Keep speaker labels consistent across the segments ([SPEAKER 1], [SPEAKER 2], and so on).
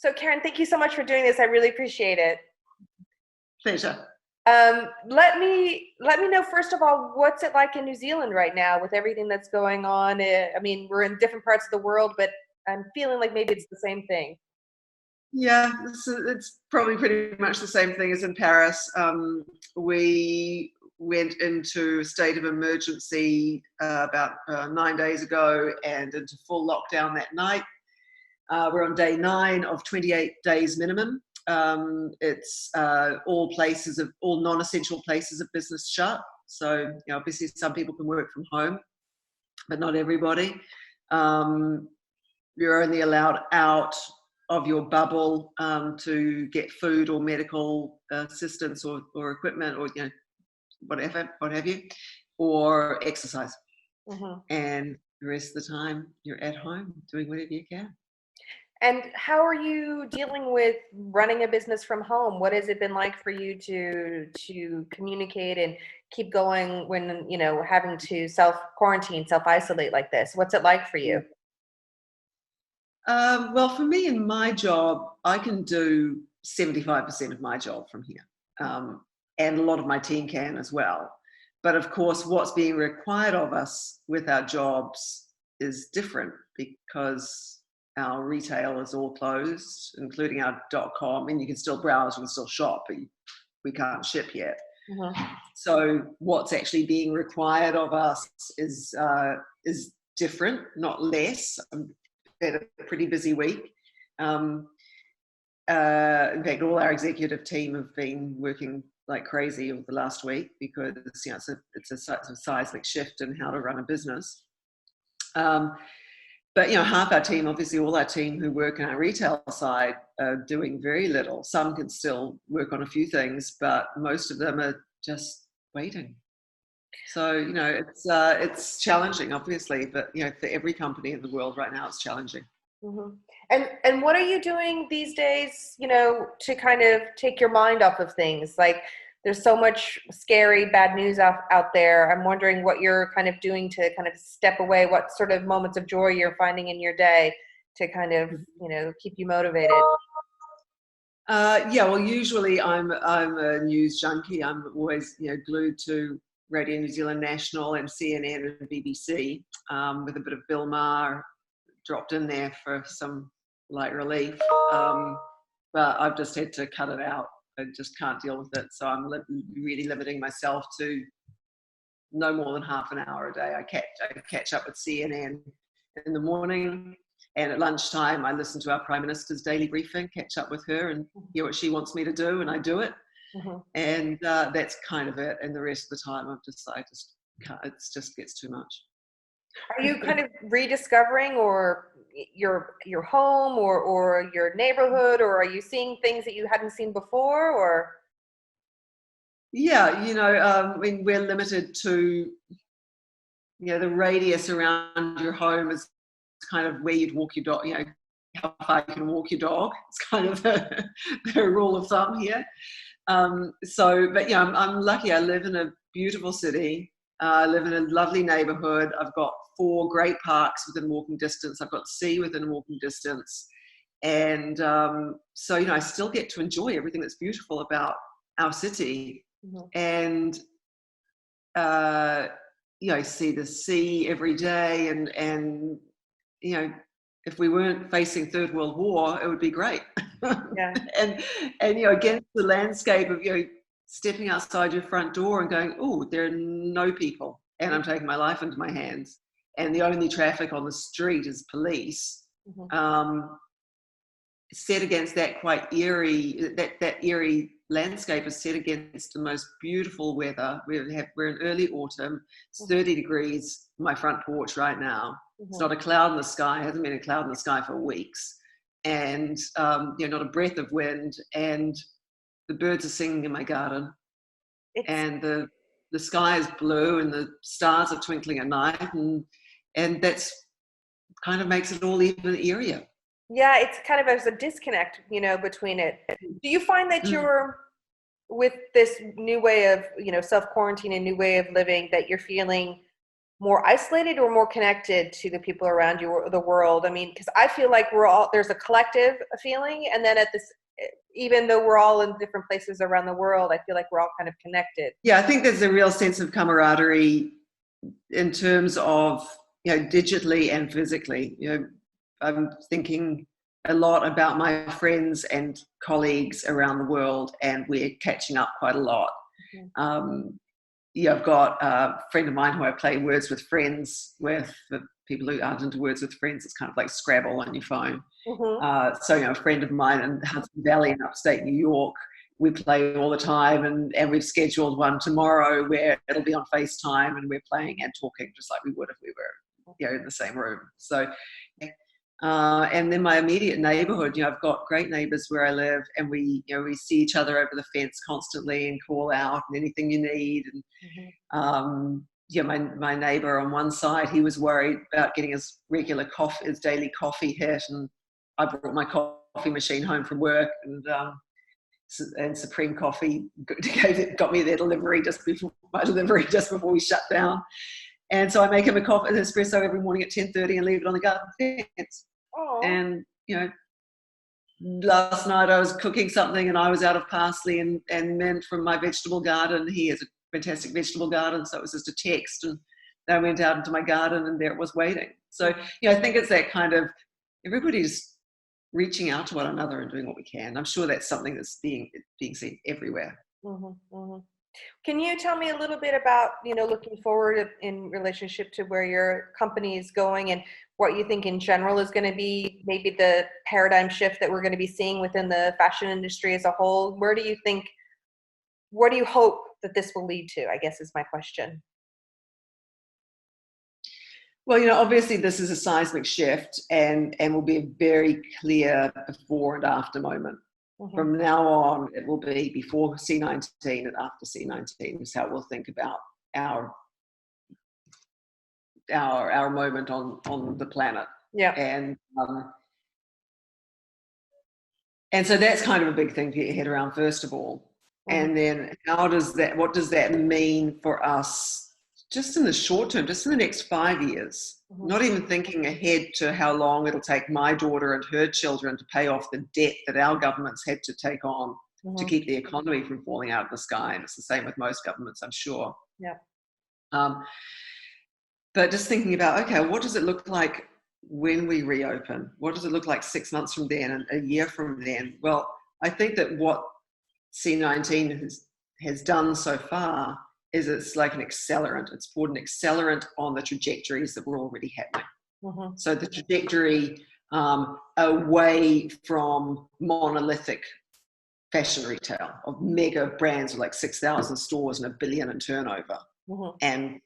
[SPEAKER 1] So Karen, thank you so much for doing this. I really appreciate it.
[SPEAKER 2] Pleasure.
[SPEAKER 1] Let me know, first of all, what's it like in New Zealand right now with everything that's going on? I mean, we're in different parts of the world, but I'm feeling like maybe it's the same thing.
[SPEAKER 2] Yeah, it's probably pretty much the same thing as in Paris. We went into a state of emergency about 9 days ago and into full lockdown that night. We're on day 9 of 28 days minimum. It's all non-essential places of business shut. So, obviously some people can work from home, but not everybody. You're only allowed out of your bubble to get food or medical assistance or equipment or what have you, or exercise.
[SPEAKER 1] Mm-hmm.
[SPEAKER 2] And the rest of the time you're at home doing whatever you can.
[SPEAKER 1] And how are you dealing with running a business from home? What has it been like for you to communicate and keep going when, having to self-quarantine, self-isolate like this? What's it like for you?
[SPEAKER 2] Well, for me in my job, I can do 75% of my job from here. And a lot of my team can as well. But of course, what's being required of us with our jobs is different because our retail is all closed, including our .com, and you can still browse, you can still shop, but we can't ship yet.
[SPEAKER 1] Mm-hmm.
[SPEAKER 2] So what's actually being required of us is different, not less. Had a pretty busy week. In fact, all our executive team have been working like crazy over the last week because it's a seismic shift in how to run a business. But half our team, obviously all our team who work in our retail side, are doing very little. Some can still work on a few things, but most of them are just waiting. So it's challenging, obviously, but for every company in the world right now, it's challenging.
[SPEAKER 1] Mm-hmm. And what are you doing these days, to kind of take your mind off of things? Like, there's so much scary, bad news out there. I'm wondering what you're kind of doing to kind of step away, what sort of moments of joy you're finding in your day to kind of, keep you motivated.
[SPEAKER 2] Well, usually I'm a news junkie. I'm always, glued to Radio New Zealand National and CNN and BBC, with a bit of Bill Maher dropped in there for some light relief. But I've just had to cut it out. I just can't deal with it. So I'm really limiting myself to no more than half an hour a day. I catch up with CNN in the morning, and at lunchtime I listen to our Prime Minister's daily briefing, catch up with her and hear what she wants me to do, and I do it. Mm-hmm. And that's kind of it. And the rest of the time I just can't, it just gets too much.
[SPEAKER 1] Are you kind of rediscovering or your home or your neighborhood, or are you seeing things that you hadn't seen before? Or
[SPEAKER 2] I mean, we're limited to the radius around your home is kind of where you'd walk your dog, how far you can walk your dog. It's kind of the rule of thumb here. But I'm lucky. I live in a beautiful city. I live in a lovely neighborhood. I've got 4 great parks within walking distance. I've got sea within walking distance. And so, I still get to enjoy everything that's beautiful about our city. Mm-hmm. And, I see the sea every day. And if we weren't facing Third World War, it would be great. Yeah. and against the landscape of, stepping outside your front door and going, oh, there are no people, and I'm taking my life into my hands, and the only traffic on the street is police. Mm-hmm. Set against that quite eerie, that eerie landscape is set against the most beautiful weather. We're in early autumn. It's 30 degrees on my front porch right now. Mm-hmm. It's not a cloud in the sky. It hasn't been a cloud in the sky for weeks, and not a breath of wind, and the birds are singing in my garden, and the sky is blue, and the stars are twinkling at night, and that's kind of makes it all even eerier.
[SPEAKER 1] Yeah, it's kind of as a disconnect, between it. Do you find that you're, with this new way of, self-quarantine and new way of living, that you're feeling more isolated or more connected to the people around you or the world? I mean, because I feel like there's a collective feeling, and then even though we're all in different places around the world, I feel like we're all kind of connected.
[SPEAKER 2] Yeah, I think there's a real sense of camaraderie in terms of, digitally and physically. I'm thinking a lot about my friends and colleagues around the world, and we're catching up quite a lot. I've got a friend of mine who I play Words with Friends with. For people who aren't into Words with Friends, it's kind of like Scrabble on your phone. So, a friend of mine in Hudson Valley in upstate New York, we play all the time, and we've scheduled one tomorrow where it'll be on FaceTime, and we're playing and talking just like we would if we were, in the same room. So, and then my immediate neighborhood, I've got great neighbors where I live, and we see each other over the fence constantly and call out and anything you need. And my neighbor on one side, he was worried about getting his his daily coffee hit, and I brought my coffee machine home from work, and Supreme Coffee got me their delivery just before we shut down. And so I make him an espresso every morning at 10:30 and leave it on the garden fence. And, last night I was cooking something and I was out of parsley and mint from my vegetable garden. He has a fantastic vegetable garden, so it was just a text, and I went out into my garden and there it was waiting. So, I think it's that kind of everybody's reaching out to one another and doing what we can. I'm sure that's something that's being seen everywhere.
[SPEAKER 1] Can you tell me a little bit about, looking forward in relationship to where your company is going, and what you think in general is going to be maybe the paradigm shift that we're going to be seeing within the fashion industry as a whole? What do you hope that this will lead to, I guess, is my question.
[SPEAKER 2] Well, obviously this is a seismic shift, and will be a very clear before and after moment. From now on, it will be before C19 and after C19 is how we'll think about our moment on the planet.
[SPEAKER 1] Yeah.
[SPEAKER 2] And so that's kind of a big thing to get your head around, first of all. And then what does that mean for us just in the short term, just in the next 5 years? Not even thinking ahead to how long it'll take my daughter and her children to pay off the debt that our governments had to take on to keep the economy from falling out of the sky. And it's the same with most governments, I'm sure.
[SPEAKER 1] Yeah.
[SPEAKER 2] But just thinking about, okay, what does it look like when we reopen? What does it look like 6 months from then and a year from then? Well, I think that what C19 has done so far is it's like an accelerant. It's poured an accelerant on the trajectories that were already happening. So the trajectory away from monolithic fashion retail of mega brands with like 6,000 stores and $1 billion in turnover, and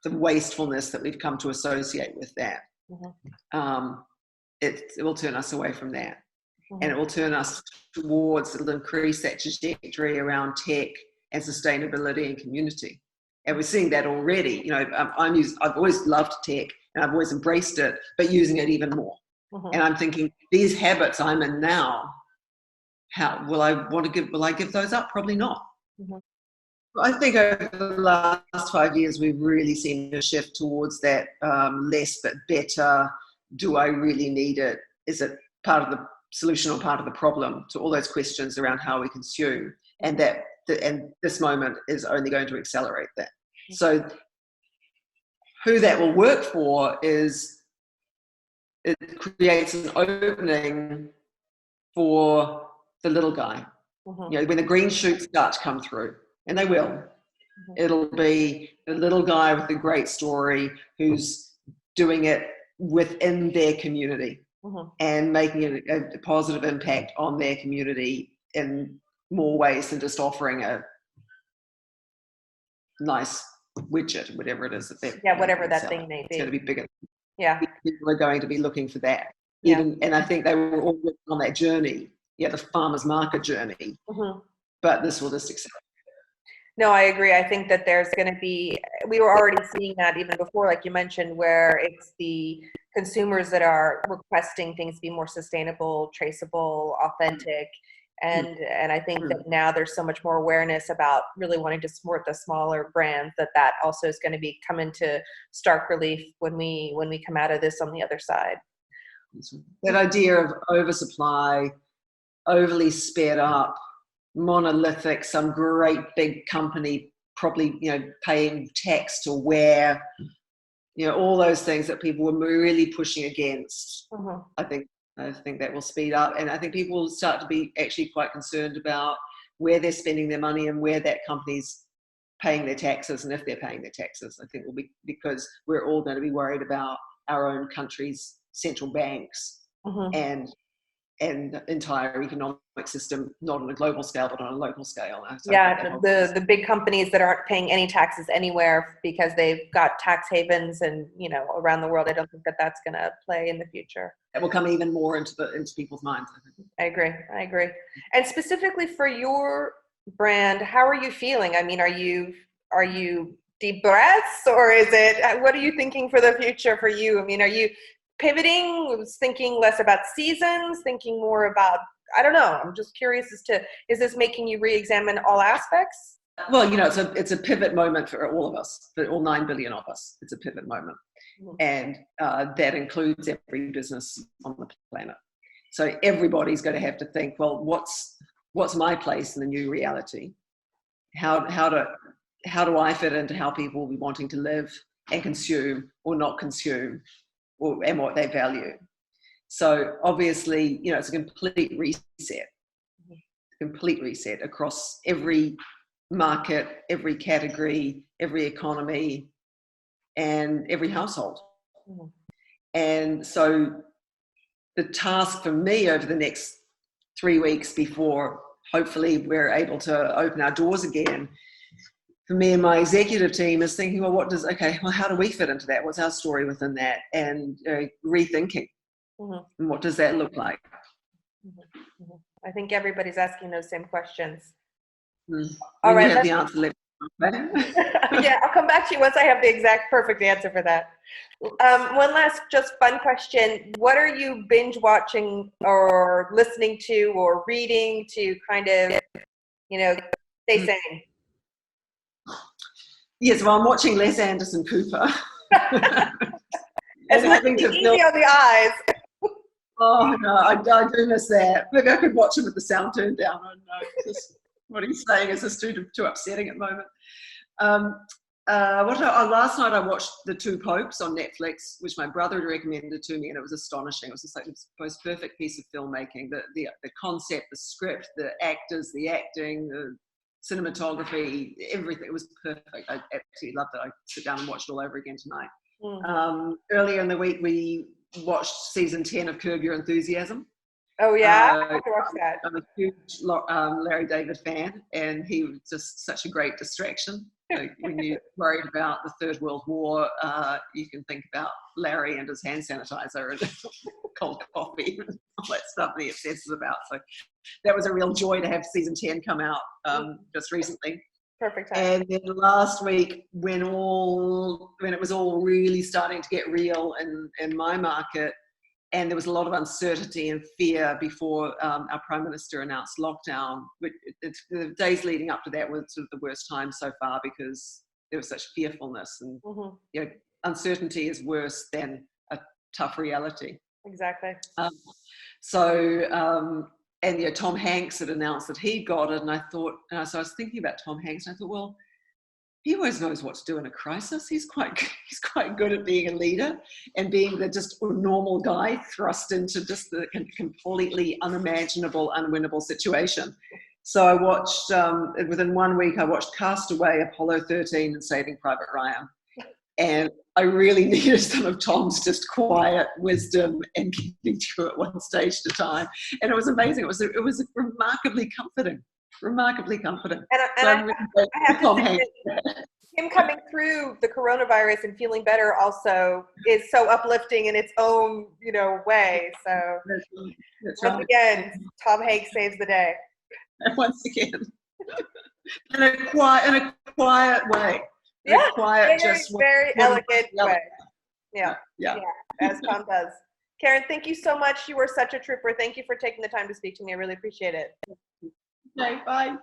[SPEAKER 2] the wastefulness that we've come to associate with that. It will turn us away from that. And it will turn us towards, it'll increase that trajectory around tech and sustainability and community. And we're seeing that already. I've always loved tech and I've always embraced it, but using it even more. And I'm thinking, these habits I'm in now, how will I give those up? Probably not. I think over the last 5 years, we've really seen a shift towards that less but better. Do I really need it? Is it part of the solution or part of the problem to all those questions around how we consume? And and this moment is only going to accelerate that. So who that will work for is it creates an opening for the little guy. When the green shoots start to come through, and they will, it'll be the little guy with the great story who's doing it within their community and making a positive impact on their community in more ways than just offering a nice widget, whatever it is
[SPEAKER 1] whatever that thing may be.
[SPEAKER 2] It's going to be bigger. People are going to be looking for that. And I think they were all on that journey, the farmers market journey. But this will just accelerate.
[SPEAKER 1] No, I agree. I think that there's going to be, we were already seeing that even before, like you mentioned, where it's the consumers that are requesting things to be more sustainable, traceable, authentic. And I think that now there's so much more awareness about really wanting to support the smaller brands, that also is going to be come into stark relief when we come out of this on the other side.
[SPEAKER 2] That idea of oversupply, overly sped up, monolithic, some great big company probably, paying tax to wear, all those things that people were really pushing against. I think that will speed up, and I think people will start to be actually quite concerned about where they're spending their money and where that company's paying their taxes, and if they're paying their taxes. I think will be because we're all going to be worried about our own country's central banks and entire economic system, not on a global scale, but on a local scale. So
[SPEAKER 1] the big companies that aren't paying any taxes anywhere because they've got tax havens and around the world. I don't think that's going to play in the future.
[SPEAKER 2] That will come even more into people's minds, I think.
[SPEAKER 1] I agree. And specifically for your brand, how are you feeling? I mean, are you deep breaths, or what are you thinking for the future for you? I mean, are you pivoting, thinking less about seasons, thinking more about, I don't know. I'm just curious as to, is this making you re-examine all aspects?
[SPEAKER 2] Well, it's a pivot moment for all of us, for all 9 billion of us. It's a pivot moment. And that includes every business on the planet. So everybody's going to have to think, well, what's my place in the new reality? How do I fit into how people will be wanting to live and consume or not consume, and what they value? So obviously, it's a complete reset across every market, every category, every economy, and every household. And so the task for me over the next 3 weeks before hopefully we're able to open our doors again, for me and my executive team, is thinking, well, how do we fit into that? What's our story within that? And rethinking. And what does that look like?
[SPEAKER 1] I think everybody's asking those same questions.
[SPEAKER 2] All right. You have the answer.
[SPEAKER 1] Yeah, I'll come back to you once I have the exact perfect answer for that. One last just fun question. What are you binge watching or listening to or reading to kind of, stay sane?
[SPEAKER 2] Yes, well, I'm watching Les Anderson Cooper.
[SPEAKER 1] It's easy on the eyes.
[SPEAKER 2] Oh, no, I do miss that. Maybe I could watch him with the sound turned down. I don't know. What he's saying is just too upsetting at the moment. Last night I watched The Two Popes on Netflix, which my brother had recommended to me, and it was astonishing. It was just like the most perfect piece of filmmaking. The concept, the script, the actors, the acting, the cinematography, everything. It was perfect. I absolutely loved it. I sit down and watch it all over again tonight. Earlier in the week, we watched season 10 of Curb Your Enthusiasm.
[SPEAKER 1] Oh yeah, I have to watch that.
[SPEAKER 2] I'm a huge Larry David fan, and he was just such a great distraction. Like, when you're worried about the Third World War, you can think about Larry and his hand sanitizer and cold coffee and all that stuff that he obsesses about. So that was a real joy to have season 10 come out just recently.
[SPEAKER 1] Perfect time.
[SPEAKER 2] And then last week, when it was all really starting to get real in my market, and there was a lot of uncertainty and fear before our Prime Minister announced lockdown. The days leading up to that were sort of the worst time so far, because there was such fearfulness, and uncertainty is worse than a tough reality.
[SPEAKER 1] Exactly.
[SPEAKER 2] And Tom Hanks had announced that he got it, and I thought, so I was thinking about Tom Hanks, and I thought, well, he always knows what to do in a crisis. He's quite good at being a leader and being the just normal guy thrust into just the completely unimaginable, unwinnable situation. So I watched, within 1 week, I watched Castaway, Apollo 13, and Saving Private Ryan. And I really needed some of Tom's just quiet wisdom and getting through it one stage at a time. And it was amazing. It was remarkably comforting. And
[SPEAKER 1] I have to say, him coming through the coronavirus and feeling better also is so uplifting in its own, way. So once again, Tom Hanks saves the day.
[SPEAKER 2] And once again, in a quiet way.
[SPEAKER 1] Yeah,
[SPEAKER 2] quiet,
[SPEAKER 1] very elegant way. Yeah, as Tom does. Karen, thank you so much. You were such a trooper. Thank you for taking the time to speak to me. I really appreciate it.
[SPEAKER 2] Okay, bye.